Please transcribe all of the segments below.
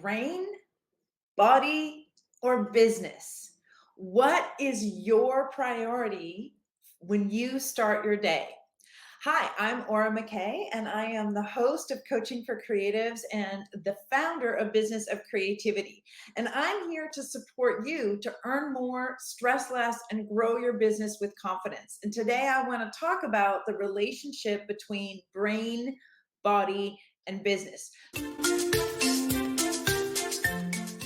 brain, body, or business? What is your priority when you start your day? Hi, I'm McKay, and I am the host of Coaching for Creatives and the founder of Business of Creativity. And I'm here to support you to earn more, stress less, and grow your business with confidence. And today I want to talk about the relationship between brain, body, and business.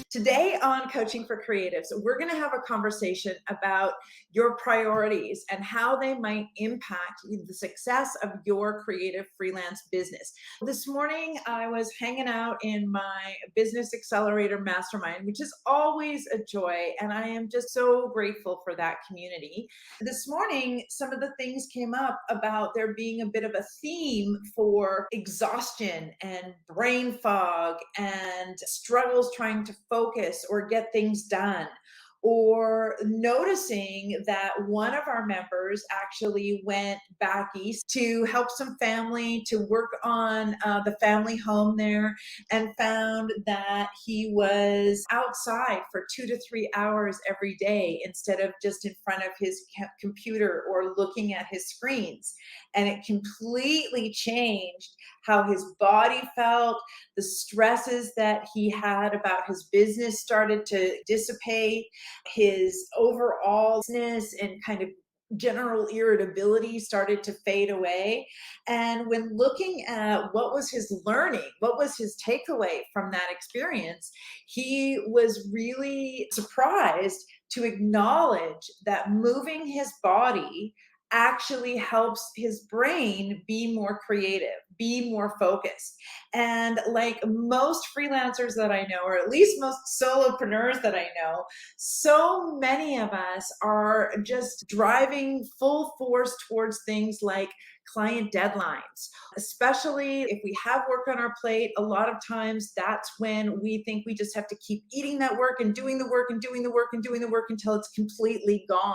Today on Coaching for Creatives, we're going to have a conversation about your priorities and how they might impact the success of your creative freelance business. This morning, I was hanging out in my Business Accelerator Mastermind, which is always a joy, and I am just so grateful for that community. This morning, some of the things came up about there being a bit of a theme for exhaustion and brain fog and struggles trying to focus or get things done, or noticing that one of our members actually went back east to help some family to work on the family home there, and found that he was outside for 2 to 3 hours every day instead of just in front of his computer or looking at his screens. And it completely changed how his body felt. The stresses that he had about his business started to dissipate. His overall and kind of general irritability started to fade away. And when looking at what was his learning, what was his takeaway from that experience, he was really surprised to acknowledge that moving his body actually helps his brain be more creative, be more focused. And like most freelancers that I know, or at least most solopreneurs that I know, so many of us are just driving full force towards things like client deadlines. Especially if we have work on our plate, a lot of times that's when we think we just have to keep eating that work and doing the work and doing the work and doing the work until it's completely gone.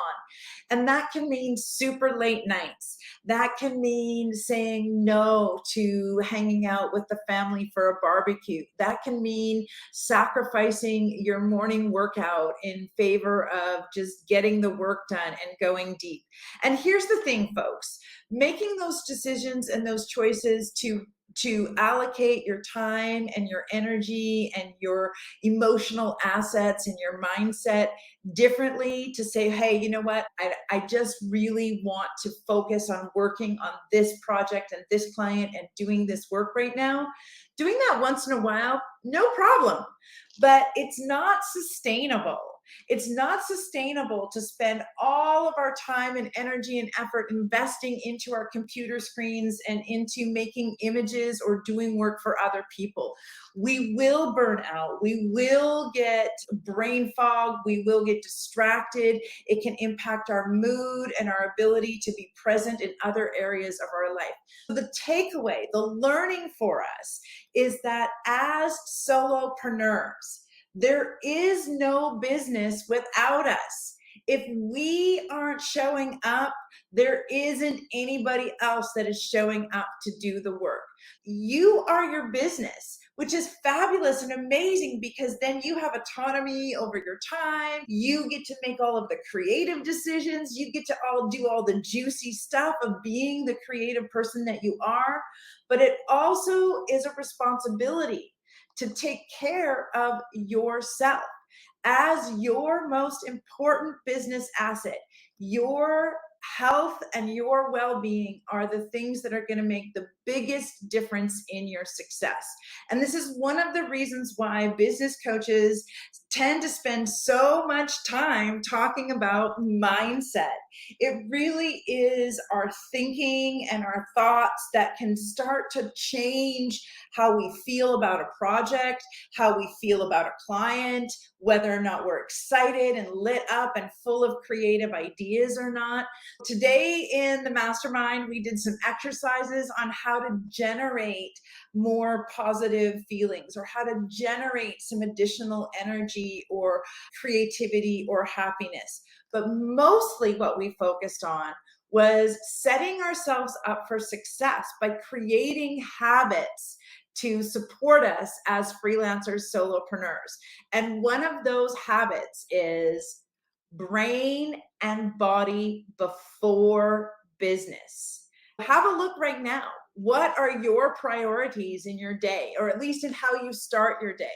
And that can mean super late nights. That can mean saying no to hanging out with the family for a barbecue. That can mean sacrificing your morning workout in favor of just getting the work done and going deep. And here's the thing, folks, making those decisions and those choices to allocate your time and your energy and your emotional assets and your mindset differently, to say, hey, you know what, I just really want to focus on working on this project and this client and doing this work right now. Doing that once in a while, no problem, but it's not sustainable. It's not sustainable to spend all of our time and energy and effort investing into our computer screens and into making images or doing work for other people. We will burn out. We will get brain fog. We will get distracted. It can impact our mood and our ability to be present in other areas of our life. So the takeaway, the learning for us is that as solopreneurs, there is no business without us. If we aren't showing up, there isn't anybody else that is showing up to do the work. You are your business, which is fabulous and amazing, because then you have autonomy over your time. You get to make all of the creative decisions. You get to do all the juicy stuff of being the creative person that you are. But it also is a responsibility to take care of yourself as your most important business asset. Your health and your well-being are the things that are going to make the biggest difference in your success. And this is one of the reasons why business coaches tend to spend so much time talking about mindset. It really is our thinking and our thoughts that can start to change how we feel about a project, how we feel about a client, whether or not we're excited and lit up and full of creative ideas or not. Today in the mastermind, we did some exercises on how to generate more positive feelings, or how to generate some additional energy or creativity or happiness. But mostly what we focused on was setting ourselves up for success by creating habits to support us as freelancers, solopreneurs. And one of those habits is brain and body before business. Have a look right now. What are your priorities in your day, or at least in how you start your day?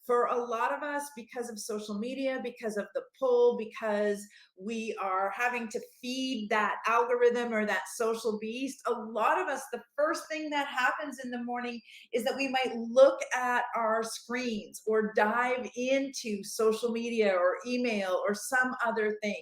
For a lot of us, because of social media, because of the pull, because we are having to feed that algorithm or that social beast, a lot of us, the first thing that happens in the morning is that we might look at our screens or dive into social media or email or some other thing.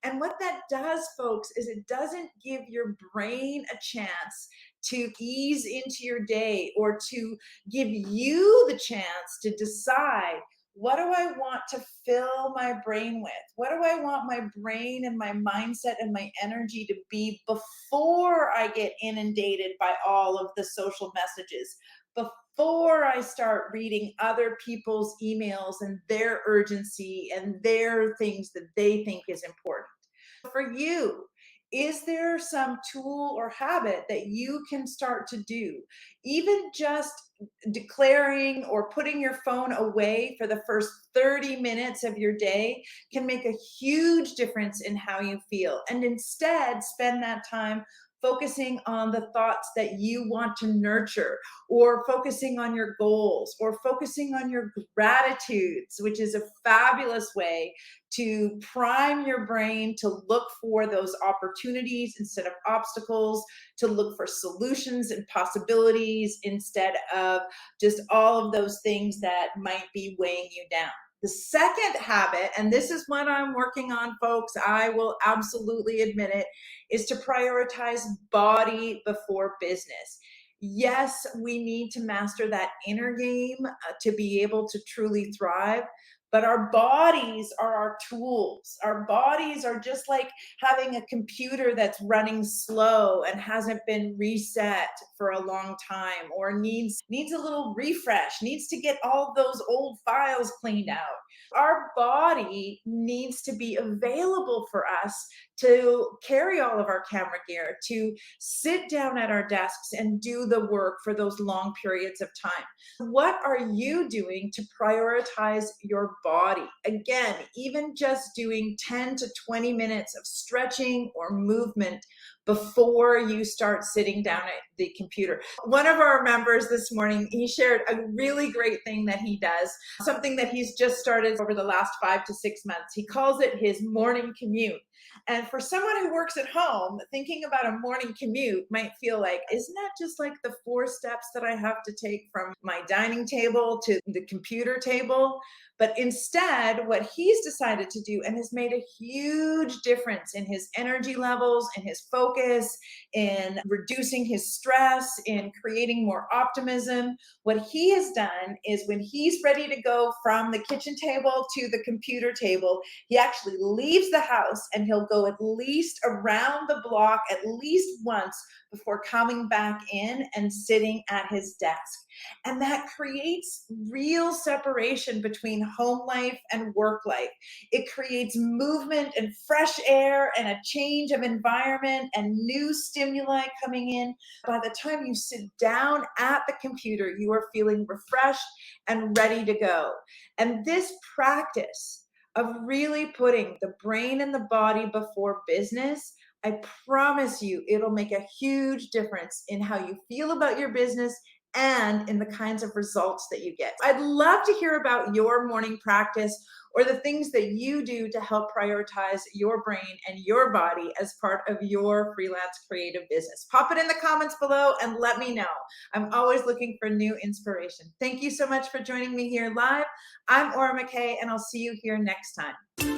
And what that does, folks, is it doesn't give your brain a chance to ease into your day or to give you the chance to decide, what do I want to fill my brain with? What do I want my brain and my mindset and my energy to be before I get inundated by all of the social messages? Before I start reading other people's emails and their urgency and their things that they think is important. For you, is there some tool or habit that you can start to do? Even just declaring or putting your phone away for the first 30 minutes of your day can make a huge difference in how you feel. And instead, spend that time focusing on the thoughts that you want to nurture, or focusing on your goals, or focusing on your gratitudes, which is a fabulous way to prime your brain to look for those opportunities instead of obstacles, to look for solutions and possibilities instead of just all of those things that might be weighing you down. The second habit, and this is what I'm working on, folks, I will absolutely admit it, is to prioritize body before business. Yes, we need to master that inner game to be able to truly thrive. But our bodies are our tools. Our bodies are just like having a computer that's running slow and hasn't been reset for a long time, or needs a little refresh, needs to get all those old files cleaned out. Our body needs to be available for us to carry all of our camera gear, to sit down at our desks and do the work for those long periods of time. What are you doing to prioritize your body? Again, even just doing 10 to 20 minutes of stretching or movement before you start sitting down at the computer. One of our members this morning, he shared a really great thing that he does, something that he's just started over the last 5 to 6 months. He calls it his morning commute. And for someone who works at home, thinking about a morning commute might feel like, isn't that just like the 4 steps that I have to take from my dining table to the computer table? But instead, what he's decided to do, and has made a huge difference in his energy levels, in his focus, in reducing his stress, in creating more optimism, what he has done is, when he's ready to go from the kitchen table to the computer table, he actually leaves the house and he'll go at least around the block at least once before coming back in and sitting at his desk. And that creates real separation between home life and work life. It creates movement and fresh air and a change of environment and new stimuli coming in. By the time you sit down at the computer, you are feeling refreshed and ready to go. And this practice of really putting the brain and the body before business, I promise you, it'll make a huge difference in how you feel about your business and in the kinds of results that you get. I'd love to hear about your morning practice, or the things that you do to help prioritize your brain and your body as part of your freelance creative business. Pop it in the comments below and let me know. I'm always looking for new inspiration. Thank you so much for joining me here live. I'm McKay, and I'll see you here next time.